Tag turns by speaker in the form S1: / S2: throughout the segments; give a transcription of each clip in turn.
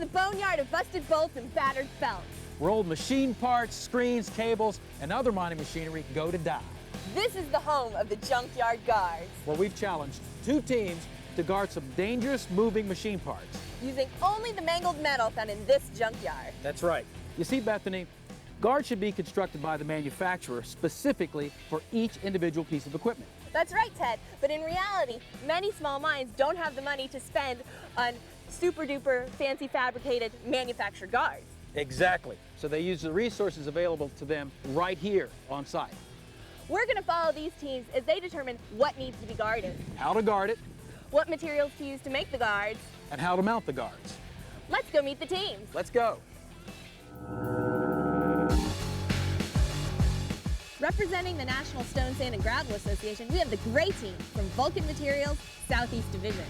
S1: the boneyard of busted bolts and battered felts.
S2: Where old machine parts, screens, cables, and other mining machinery go to die.
S1: This is the home of the Junkyard Guards.
S2: Where we've challenged 2 teams to guard some dangerous moving machine parts.
S1: Using only the mangled metal found in this junkyard.
S2: That's right. You see, Bethany, guards should be constructed by the manufacturer specifically for each individual piece of equipment.
S1: That's right, Ted. But in reality, many small mines don't have the money to spend on super-duper fancy fabricated manufactured guards.
S2: Exactly. So they use the resources available to them right here on site.
S1: We're going to follow these teams as they determine what needs to be guarded,
S2: How to guard it,
S1: what materials to use to make the guards,
S2: and how to mount the guards.
S1: Let's go meet the teams.
S2: Let's go.
S1: Representing the National Stone, Sand, and Gravel Association, we have the gray team from Vulcan Materials, Southeast Division.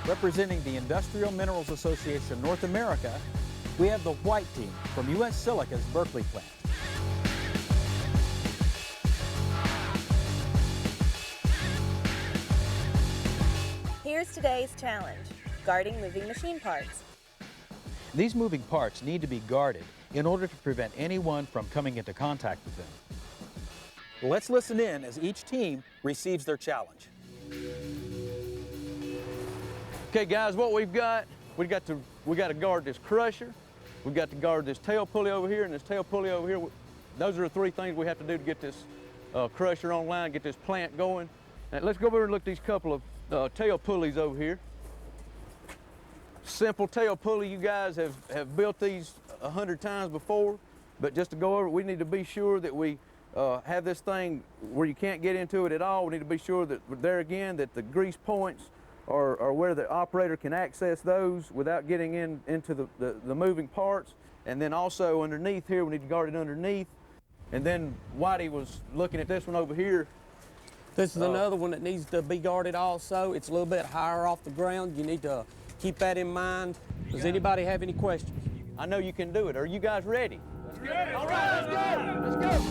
S2: Representing the Industrial Minerals Association North America, we have the white team from U.S. Silica's Berkeley plant.
S1: Here's today's challenge, guarding moving machine parts.
S2: These moving parts need to be guarded in order to prevent anyone from coming into contact with them. Let's listen in as each team receives their challenge.
S3: Okay, guys, what we've got, we got to guard this crusher. We've got to guard this tail pulley over here and this tail pulley over here. Those are the 3 things we have to do to get this crusher online, get this plant going. Now, let's go over and look at these couple of tail pulleys over here. Simple tail pulley. You guys have built these 100 times before, but just to go over, we need to be sure that we have this thing where you can't get into it at all. We need to be sure that there again that the grease points are where the operator can access those without getting into the moving parts. And then also underneath here, we need to guard it underneath. And then Whitey was looking at this one over here.
S4: This is another one that needs to be guarded also. It's a little bit higher off the ground. You need to keep that in mind. Does anybody have any questions?
S3: I know you can do it. Are you guys ready?
S5: Let's get it.
S3: All right, let's go. Let's go.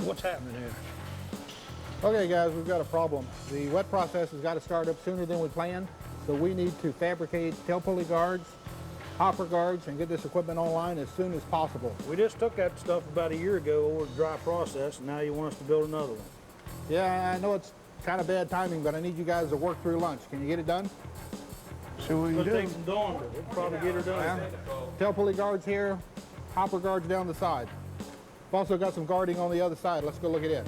S5: What's happening here?
S6: Okay guys, we've got a problem. The wet process has got to start up sooner than we planned, so we need to fabricate tail pulley guards, hopper guards, and get this equipment online as soon as possible.
S5: We just took that stuff about a year ago over the dry process, and now you want us to build another one.
S6: Yeah, I know it's kind of bad timing, but I need you guys to work through lunch. Can you get it done?
S5: So we can take some dawn, but we'll probably get her done.
S6: Yeah. Tail pulley guards here, hopper guards down the side. We've also got some guarding on the other side. Let's go look at it.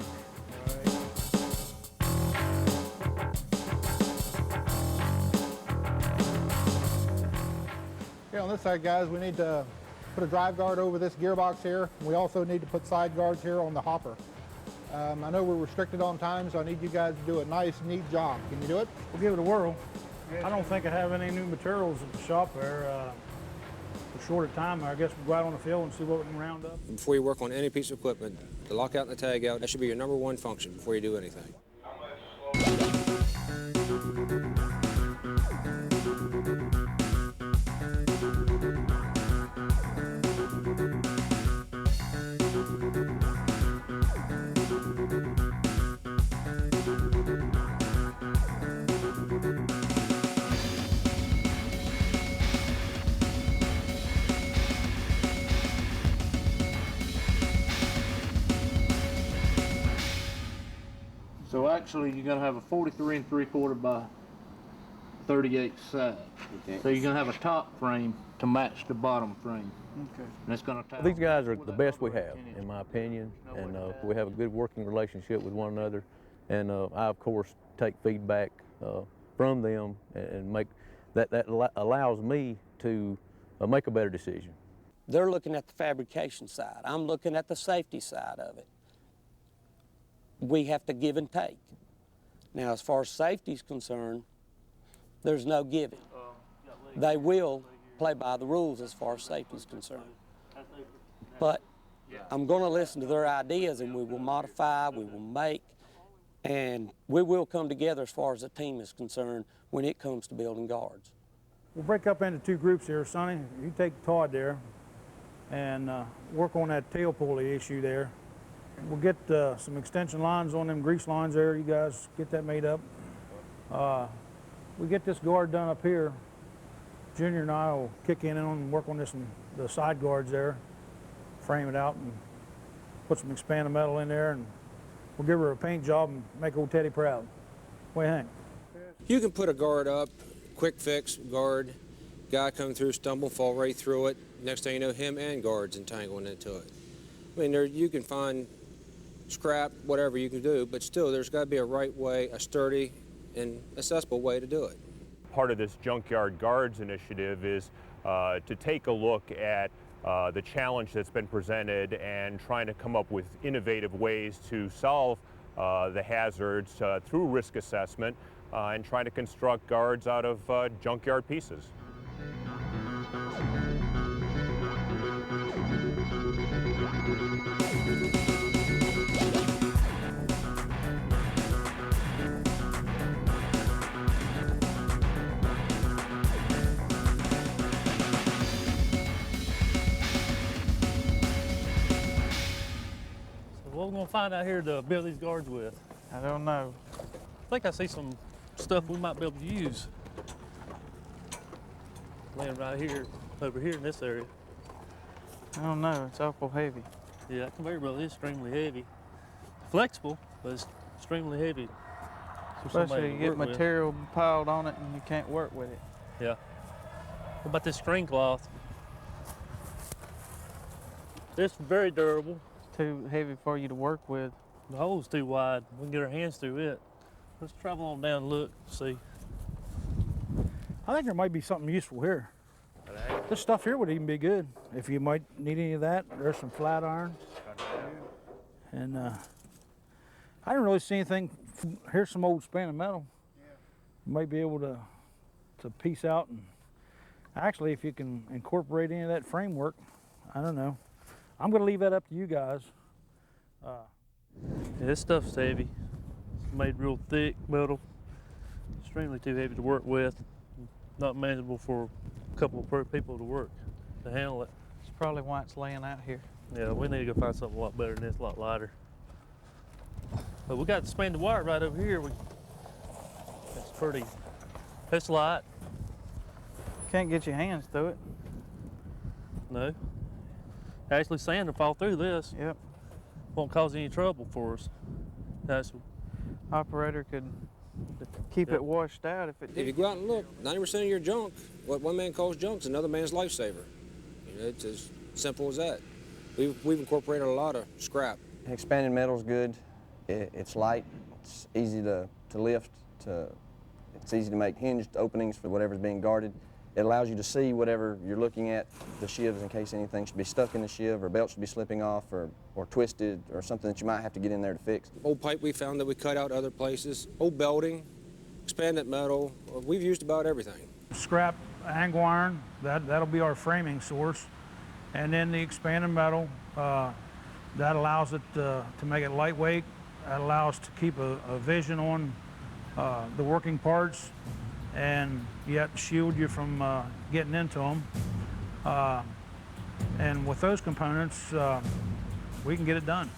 S6: Okay, on this side, guys, we need to put a drive guard over this gearbox here. We also need to put side guards here on the hopper. I know we're restricted on time, so I need you guys to do a nice, neat job. Can you do it?
S5: We'll give it a whirl. I don't think I have any new materials at the shop there. For shorter time, I guess we'll go out on the field and see what we can round up.
S7: Before you work on any piece of equipment, the lockout and the tag out, that should be your #1 function before you do anything.
S8: So actually, you're gonna have a 43 3/4 by 38 side. Okay. So you're gonna have a top frame to match the bottom frame. Okay. And it's gonna tie.
S3: These guys are the best we have, in my opinion, and we have a good working relationship with one another. And I, of course, take feedback from them and make that allows me to make a better decision.
S4: They're looking at the fabrication side. I'm looking at the safety side of it. We have to give and take. Now, as far as safety is concerned, there's no giving. They will play by the rules as far as safety is concerned. But I'm going to listen to their ideas, and we will modify, we will make, and we will come together as far as the team is concerned when it comes to building guards.
S5: We'll break up into two groups here, Sonny. You take Todd there and work on that tail pulley issue there. We'll get some extension lines on them grease lines there. You guys get that made up. We get this guard done up here. Junior and I will kick in on and work on this, the side guards there, frame it out and put some expanded metal in there, and we'll give her a paint job and make old Teddy proud. What do you think?
S7: You can put a guard up, quick fix guard, guy come through, stumble, fall right through it. Next thing you know, him and guards entangling into it. I mean, you can find scrap, whatever you can do, but still there's got to be a right way, a sturdy and accessible way to do it.
S9: Part of this Junkyard Guards initiative is to take a look at the challenge that's been presented and trying to come up with innovative ways to solve the hazards through risk assessment and trying to construct guards out of junkyard pieces.
S10: What are we going to find out here to build these guards with?
S11: I don't know.
S10: I think I see some stuff we might be able to use. Laying right here, over here in this area.
S11: I don't know. It's awful heavy.
S10: Yeah, that conveyor belt is extremely heavy. Flexible, but it's extremely heavy.
S11: Especially you get material piled on it and you can't work with it.
S10: Yeah. What about this screen cloth? It's very durable.
S11: Too heavy for you to work with.
S10: The hole's too wide. We can get our hands through it. Let's travel on down and look, see.
S5: I think there might be something useful here. This stuff here would even be good. If you might need any of that, there's some flat iron. And I didn't really see anything. Here's some old span of metal. You might be able to piece out. And actually, if you can incorporate any of that framework, I don't know. I'm going to leave that up to you guys.
S10: Yeah, this stuff's heavy. It's made real thick metal. Extremely too heavy to work with. Not manageable for a couple of people to work, to handle it.
S11: It's probably why it's laying out here.
S10: Yeah, we need to go find something a lot better than this, a lot lighter. But we got the expanded wire right over here. That's pretty, it's light.
S11: Can't get your hands through it.
S10: No. Actually, sand will fall through this.
S11: Yep.
S10: Won't cause any trouble for us. That's,
S11: Operator could keep it washed out if it did.
S7: If you go out and look, 90% of your junk, what one man calls junk, is another man's lifesaver. You know, it's as simple as that. We've incorporated a lot of scrap.
S12: Expanded metal's good. It's light. It's easy to lift. It's easy to make hinged openings for whatever's being guarded. It allows you to see whatever you're looking at, the shivs, in case anything should be stuck in the shiv or belt should be slipping off or twisted or something that you might have to get in there to fix.
S7: Old pipe we found that we cut out other places, old belting, expanded metal. We've used about everything.
S5: Scrap angle iron, that'll be our framing source. And then the expanded metal, that allows it to make it lightweight. That allows to keep a vision on the working parts and yet shield you from getting into them. And with those components, we can get it done.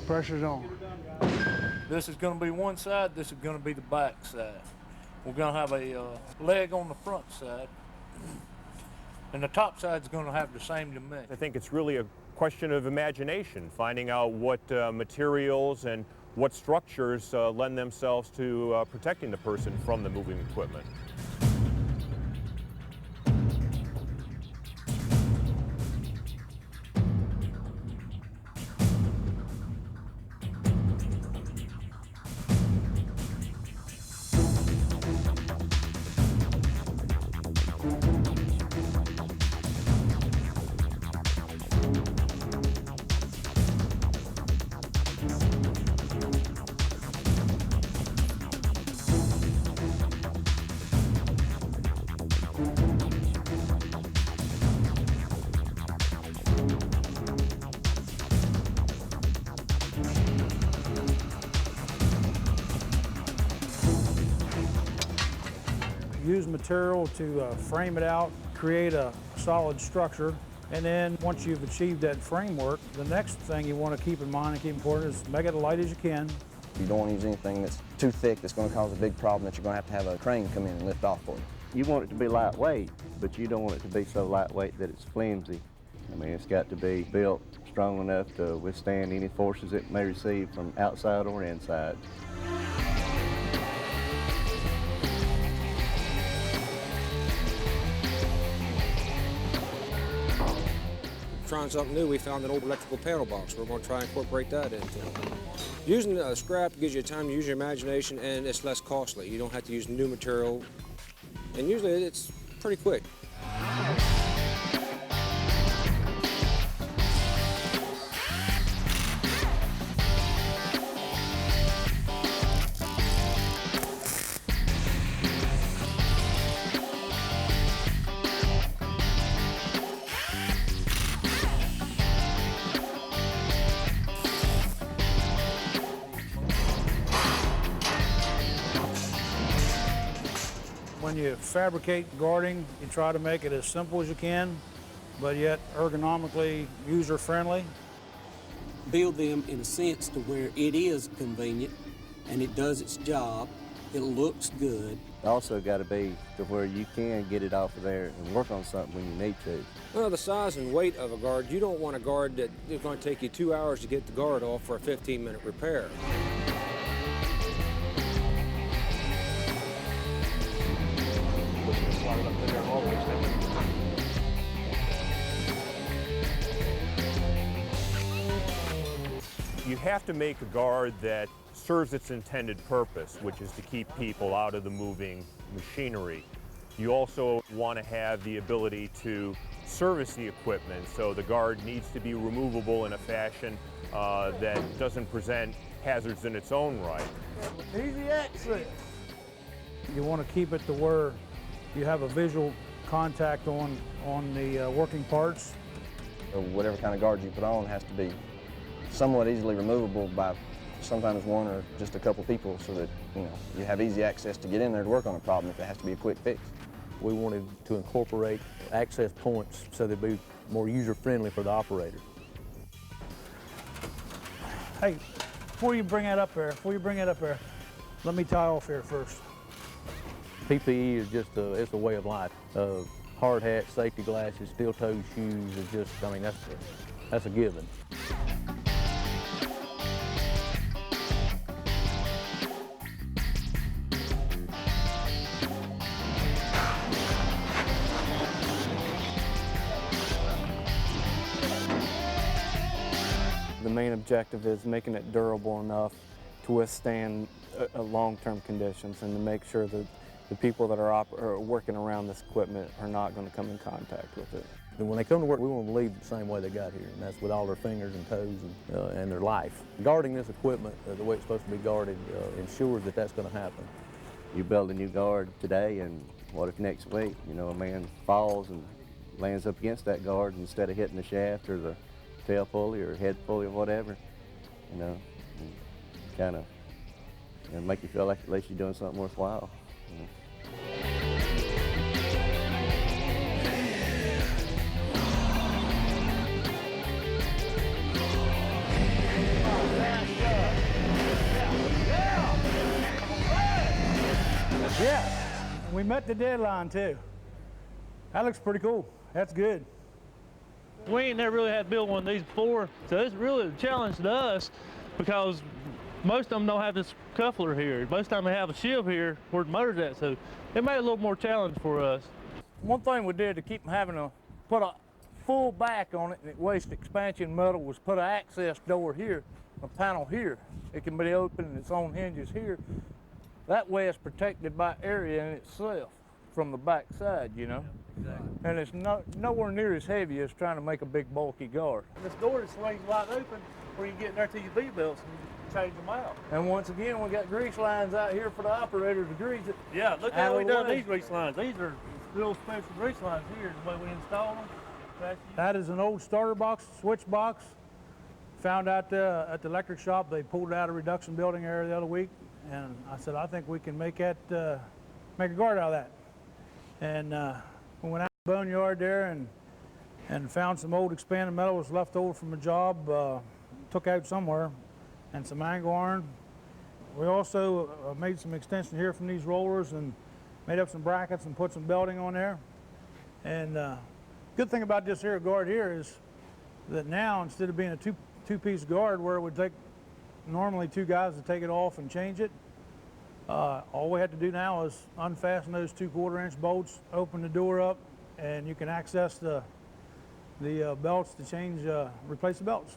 S11: Pressure's on.
S8: This is going to be one side, this is going to be the back side. We're going to have a leg on the front side, and the top side's going to have the same dimension.
S9: I think it's really a question of imagination, finding out what materials and what structures lend themselves to protecting the person from the moving equipment.
S5: Use material to frame it out, create a solid structure, and then once you've achieved that framework, the next thing you want to keep in mind and keep important is make it as light as you can.
S12: You don't want to use anything that's too thick that's going to cause a big problem that you're going to have a crane come in and lift off for you.
S13: You want it to be lightweight, but you don't want it to be so lightweight that it's flimsy. I mean, it's got to be built strong enough to withstand any forces it may receive from outside or inside.
S7: Trying something new, we found an old electrical panel box. We're going to try and incorporate that into it. Using scrap gives you time to use your imagination, and it's less costly. You don't have to use new material, and usually it's pretty quick.
S5: When you fabricate guarding, you try to make it as simple as you can, but yet ergonomically user-friendly.
S4: Build them in a sense to where it is convenient and it does its job, it looks good.
S13: Also got to be to where you can get it off of there and work on something when you need to.
S7: Well, the size and weight of a guard, you don't want a guard that is going to take you 2 hours to get the guard off for a 15-minute repair.
S9: You have to make a guard that serves its intended purpose, which is to keep people out of the moving machinery. You also want to have the ability to service the equipment, so the guard needs to be removable in a fashion that doesn't present hazards in its own right.
S5: Easy access. You want to keep it to where you have a visual contact on the working parts.
S12: Whatever kind of guard you put on has to be somewhat easily removable by sometimes one or just a couple people, so that you have easy access to get in there to work on a problem if it has to be a quick fix.
S14: We wanted to incorporate access points so they'd be more user-friendly for the operator.
S5: Hey, before you bring that up there, let me tie off here first.
S14: PPE is just it's a way of life. Hard hats, safety glasses, steel-toed shoes is just, I mean, that's a given.
S11: The main objective is making it durable enough to withstand long-term conditions and to make sure that the people that are working around this equipment are not going to come in contact with it.
S14: And when they come to work, we want them to leave the same way they got here, and that's with all their fingers and toes and their life. Guarding this equipment the way it's supposed to be guarded ensures that that's going to happen.
S13: You build a new guard today, and what if next week, a man falls and lands up against that guard instead of hitting the shaft or the tail pulley or head pulley or whatever, kind of make you feel like at least you're doing something worthwhile.
S5: Yeah, we met the deadline too. That looks pretty cool. That's good.
S10: We ain't never really had to build one of these before, so it's really a challenge to us because most of them don't have this coupler here. Most of the time they have a shiv here where the motor's at, so it made it a little more challenge for us.
S5: One thing we did to keep them having to put a full back on it, and waste expansion metal, was put an access door here, a panel here. It can be opened and its own hinges here. That way it's protected by area in itself from the back side, you know. Exactly. And it's nowhere near as heavy as trying to make a big bulky guard.
S10: This door that swings wide open where you get in there to your V-belts and change them out.
S5: And once again, we got grease lines out here for the operator to grease it.
S10: Yeah, look how we done these grease lines. These are real special grease lines here, the way we install them.
S5: That is an old starter box, switch box. Found out at the electric shop, they pulled it out of reduction building area the other week. And I said, I think we can make that, make a guard out of that. And we went out to the boneyard there and found some old expanded metal was left over from a job, took out somewhere, and some angle iron. We also made some extension here from these rollers and made up some brackets and put some belting on there. And good thing about this here guard here is that now, instead of being a two-piece guard where it would take normally 2 guys to take it off and change it, all we have to do now is unfasten those 2 1/4-inch bolts, open the door up, and you can access the belts to change, replace the belts.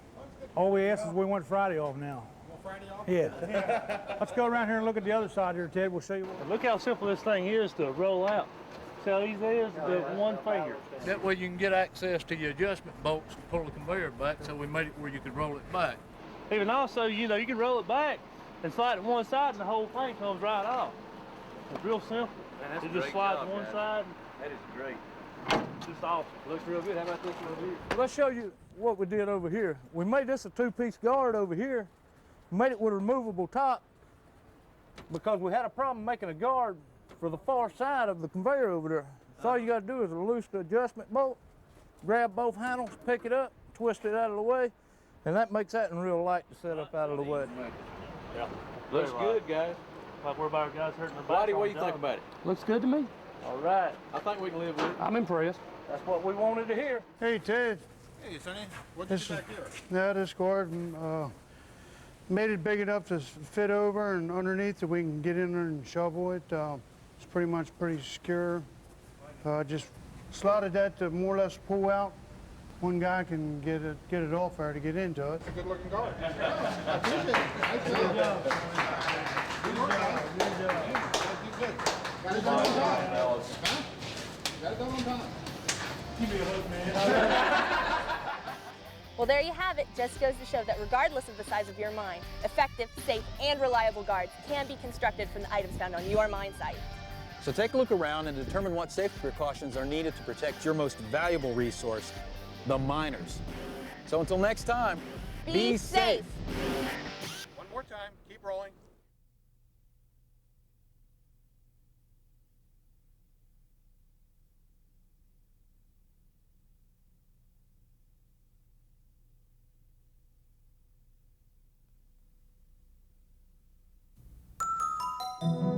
S5: All we ask is we want Friday off now.
S6: Friday off?
S5: Yeah. Let's go around here and look at the other side here, Ted. We'll show you.
S10: Look how simple this thing is to roll out. See how easy it is with one finger.
S5: That way you can get access to your adjustment bolts to pull the conveyor back, so we made it where you could roll it back.
S10: Even also, you know, you can roll it back and slide it one side and the whole thing comes right off. It's real simple. Man, it just slides to one side.
S3: That is great.
S10: It's just awesome.
S3: Looks real good. How about this one over here?
S5: Well, let's show you what we did over here. We made this a 2-piece guard over here. Made it with a removable top because we had a problem making a guard for the far side of the conveyor over there. So all you got to do is loose the adjustment bolt, grab both handles, pick it up, twist it out of the way, and that makes that one real light to set up out of the way.
S10: Yeah.
S3: Looks good, guys.
S10: Like we're about our guys hurting their back.
S3: Whitey, what do you think about it?
S10: Looks good to me.
S5: All right.
S3: I think we can live with it.
S10: I'm impressed.
S5: That's what we wanted to hear.
S15: Hey, Ted.
S6: Hey, Sonny. What did you back here?
S15: Yeah, this guard made it big enough to fit over and underneath that we can get in there and shovel it. It's pretty secure. Just slotted that to more or less pull out. One guy can get it off there to get into it.
S6: It's a good looking guard. I appreciate it. Nice job. Good work, guys. Good job. Got it done on time. Huh? Got it done on time.
S5: Give me a hook, man.
S1: Well, there you have it. Just goes to show that regardless of the size of your mine, effective, safe, and reliable guards can be constructed from the items found on your mine site.
S2: So take a look around and determine what safety precautions are needed to protect your most valuable resource, the miners. So until next time,
S1: Be safe.
S6: One more time. Keep rolling.
S1: Thank you.